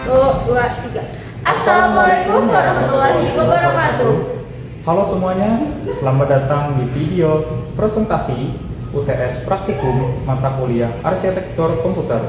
1, 2, 3. Assalamualaikum warahmatullahi wabarakatuh. Halo semuanya, selamat datang di video presentasi UTS Praktikum Mata Kuliah Arsitektur Komputer.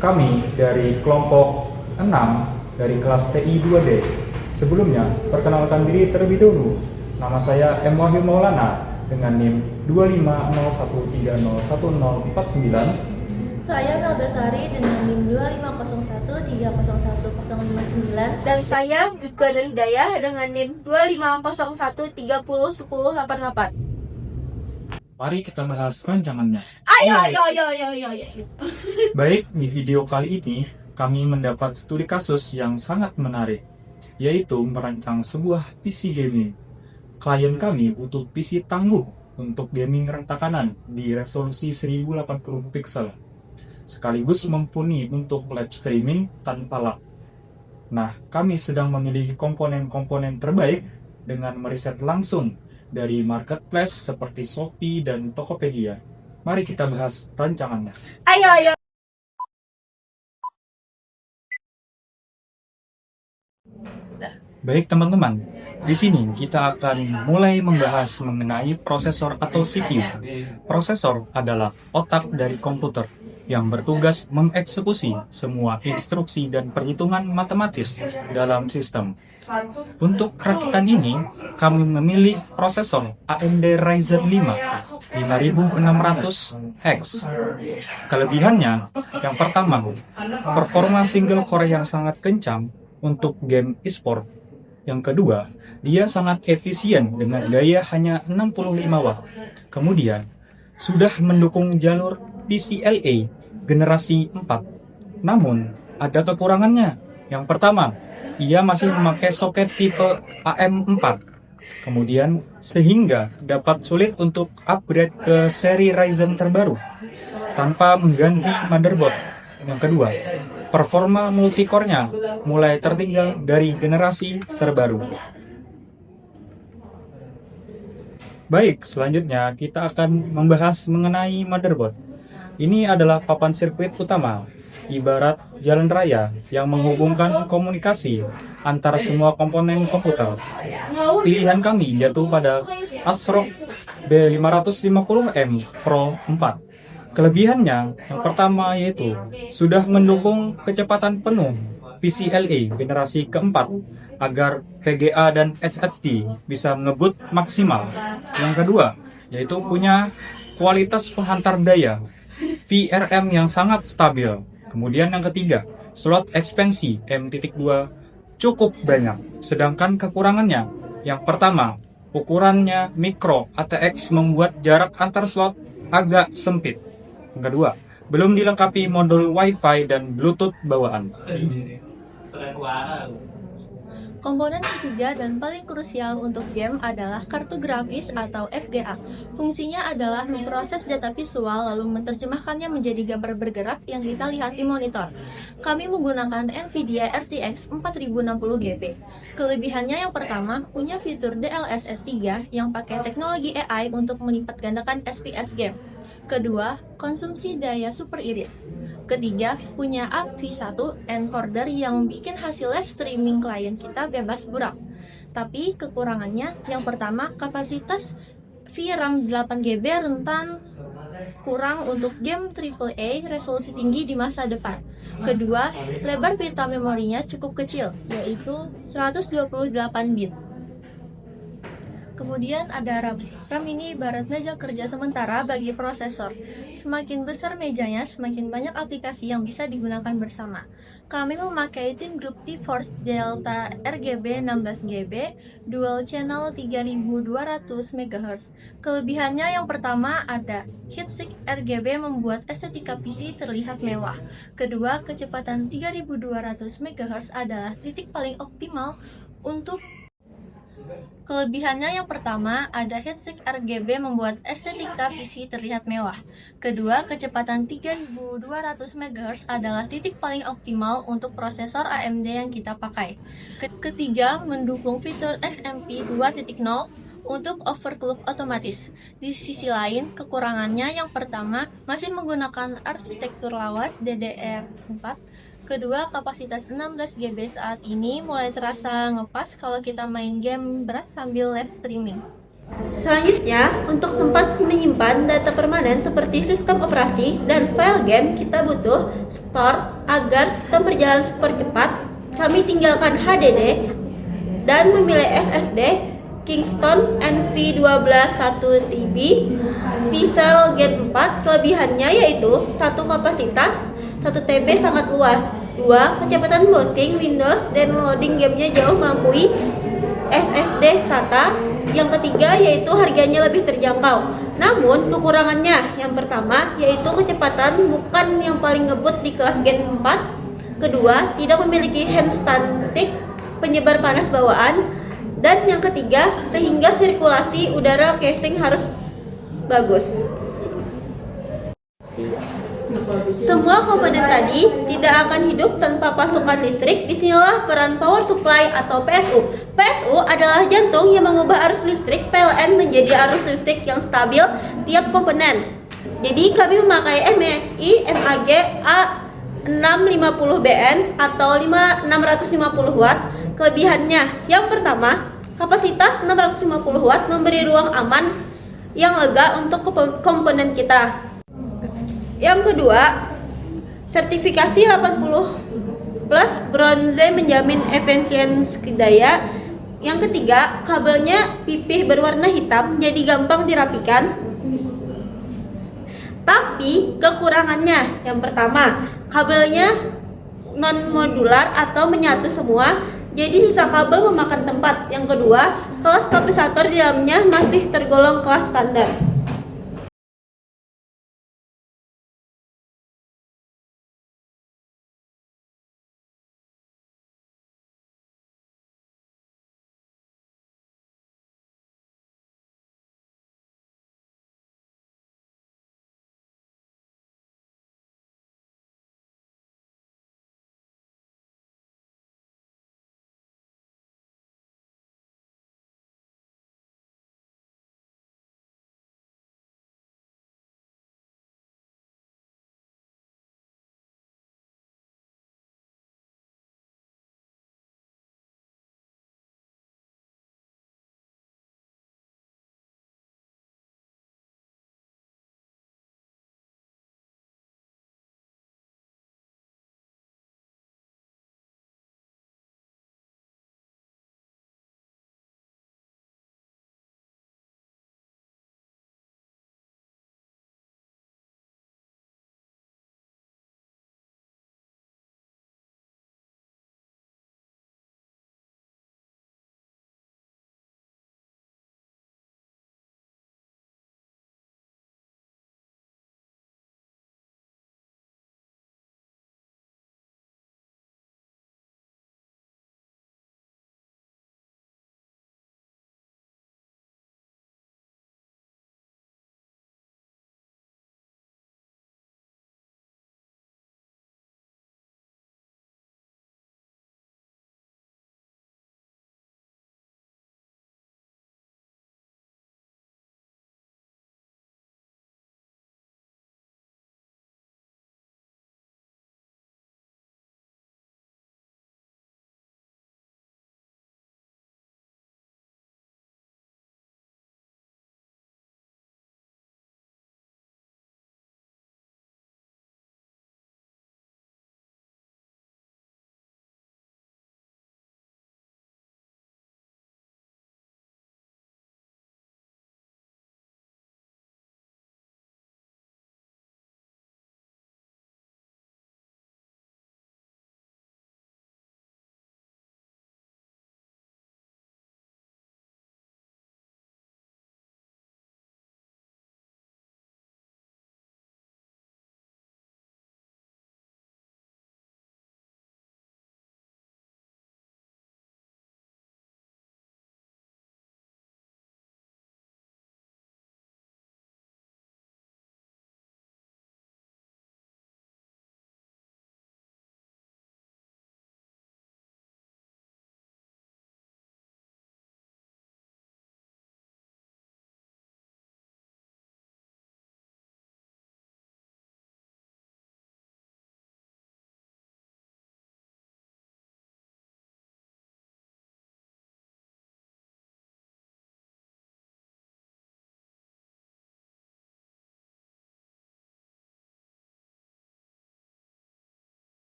Kami dari kelompok 6 dari kelas TI 2D. Sebelumnya, perkenalkan diri terlebih dahulu. Nama saya M. Wahyu Maulana dengan NIM 25013011049. Saya Melda Sari dengan NIM 25013011059. Dan saya Wika Hidayah dengan NIM 2501301088. Mari kita bahas rancangannya. Ayo. Baik, di video kali ini kami mendapat studi kasus yang sangat menarik, yaitu merancang sebuah PC gaming. Klien kami butuh PC tangguh untuk gaming rata kanan di resolusi 1080 pixel, sekaligus mumpuni untuk live streaming tanpa lag. Nah, kami sedang memilih komponen-komponen terbaik dengan meriset langsung dari marketplace seperti Shopee dan Tokopedia. Mari kita bahas rancangannya. Ayo. Baik teman-teman, di sini kita akan mulai membahas mengenai prosesor atau CPU. Prosesor adalah otak dari komputer yang bertugas mengeksekusi semua instruksi dan perhitungan matematis dalam sistem. Untuk rakitan ini, kami memilih prosesor AMD Ryzen 5 5600X. Kelebihannya, yang pertama, performa single core yang sangat kencang untuk game e-sport. Yang kedua, dia sangat efisien dengan daya hanya 65 watt. Kemudian, sudah mendukung jalur PCIe generasi 4. Namun, ada kekurangannya. Yang pertama, ia masih memakai soket tipe AM4. Kemudian, sehingga dapat sulit untuk upgrade ke seri Ryzen terbaru tanpa mengganti motherboard. Yang kedua, performa multicore-nya mulai tertinggal dari generasi terbaru. Baik, selanjutnya kita akan membahas mengenai motherboard. Ini adalah papan sirkuit utama, ibarat jalan raya yang menghubungkan komunikasi antara semua komponen komputer. Pilihan kami jatuh pada ASRock B550M Pro 4. Kelebihannya, yang pertama yaitu sudah mendukung kecepatan penuh PCIe generasi keempat agar VGA dan HDD bisa ngebut maksimal. Yang kedua, yaitu punya kualitas penghantar daya VRM yang sangat stabil. Kemudian yang ketiga, slot ekspansi M.2 cukup banyak. Sedangkan kekurangannya, yang pertama, ukurannya mikro ATX membuat jarak antar slot agak sempit. Yang kedua, belum dilengkapi modul Wi-Fi dan Bluetooth bawaan. Komponen ketiga dan paling krusial untuk game adalah kartu grafis atau FGA. Fungsinya adalah memproses data visual lalu menerjemahkannya menjadi gambar bergerak yang kita lihat di monitor. Kami menggunakan NVIDIA RTX 4060 GB. Kelebihannya yang pertama, punya fitur DLSS 3 yang pakai teknologi AI untuk melipat gandakan FPS game. Kedua, konsumsi daya super irit. Ketiga, punya AV1 encoder yang bikin hasil live streaming klien kita bebas burak. Tapi kekurangannya, yang pertama, kapasitas VRAM 8GB rentan kurang untuk game AAA resolusi tinggi di masa depan. Kedua, lebar pita memorinya cukup kecil, yaitu 128 bit. Kemudian ada RAM. RAM ini ibarat meja kerja sementara bagi prosesor. Semakin besar mejanya, semakin banyak aplikasi yang bisa digunakan bersama. Kami memakai Team Group T-Force Delta RGB 16GB, dual channel 3200 MHz. Kelebihannya yang pertama ada heatsink RGB membuat estetika PC terlihat mewah. Kedua, kecepatan 3200 MHz adalah titik paling optimal untuk Kelebihannya yang pertama, ada heatsink RGB membuat estetika PC terlihat mewah. Kedua, kecepatan 3200 MHz adalah titik paling optimal untuk prosesor AMD yang kita pakai. Ketiga, mendukung fitur XMP 2.0 untuk overclock otomatis. Di sisi lain, kekurangannya yang pertama, masih menggunakan arsitektur lawas DDR4 Kedua, kapasitas 16 GB saat ini mulai terasa ngepas kalau kita main game berat sambil live streaming. Selanjutnya, untuk tempat menyimpan data permanen seperti sistem operasi dan file game, kita butuh store agar sistem berjalan super cepat. Kami tinggalkan HDD dan memilih SSD Kingston NV12 1 TB Pixel Gen 4. Kelebihannya yaitu satu kapasitas 1 TB sangat luas, 2 kecepatan booting Windows dan loading gamenya jauh melampaui SSD SATA. Yang ketiga yaitu harganya lebih terjangkau. Namun kekurangannya yang pertama yaitu kecepatan bukan yang paling ngebut di kelas Gen 4. Kedua, tidak memiliki hand static penyebar panas bawaan. Dan yang ketiga, sehingga sirkulasi udara casing harus bagus. Semua komponen tadi tidak akan hidup tanpa pasokan listrik. Disinilah peran power supply atau PSU. PSU adalah jantung yang mengubah arus listrik PLN menjadi arus listrik yang stabil tiap komponen. Jadi kami memakai MSI MAG A650BN atau 650 watt. Kelebihannya, yang pertama, kapasitas 650 watt memberi ruang aman yang lega untuk komponen kita. Yang kedua, sertifikasi 80 plus bronze menjamin efisiensi daya. Yang ketiga, kabelnya pipih berwarna hitam jadi gampang dirapikan. Tapi kekurangannya, yang pertama, kabelnya non modular atau menyatu semua, jadi sisa kabel memakan tempat. Yang kedua, kelas stabilisator di dalamnya masih tergolong kelas standar.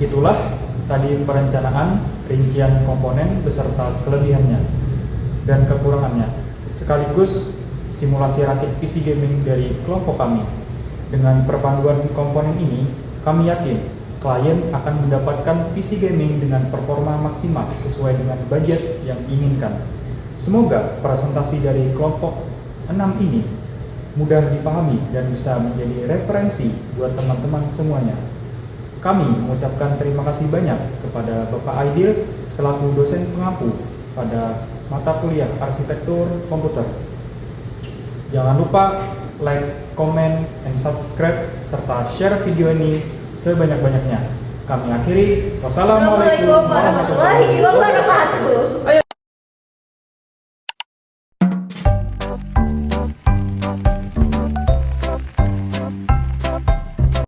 Itulah tadi perencanaan, rincian komponen beserta kelebihannya dan kekurangannya, sekaligus simulasi rakit PC gaming dari kelompok kami. Dengan perpaduan komponen ini, kami yakin klien akan mendapatkan PC gaming dengan performa maksimal sesuai dengan budget yang diinginkan. Semoga presentasi dari kelompok 6 ini mudah dipahami dan bisa menjadi referensi buat teman-teman semuanya. Kami mengucapkan terima kasih banyak kepada Bapak Aidil selaku dosen pengampu pada mata kuliah Arsitektur Komputer. Jangan lupa like, comment, and subscribe serta share video ini sebanyak-banyaknya. Kami akhiri. Wassalamualaikum warahmatullahi wabarakatuh. wabarakatuh. Ayo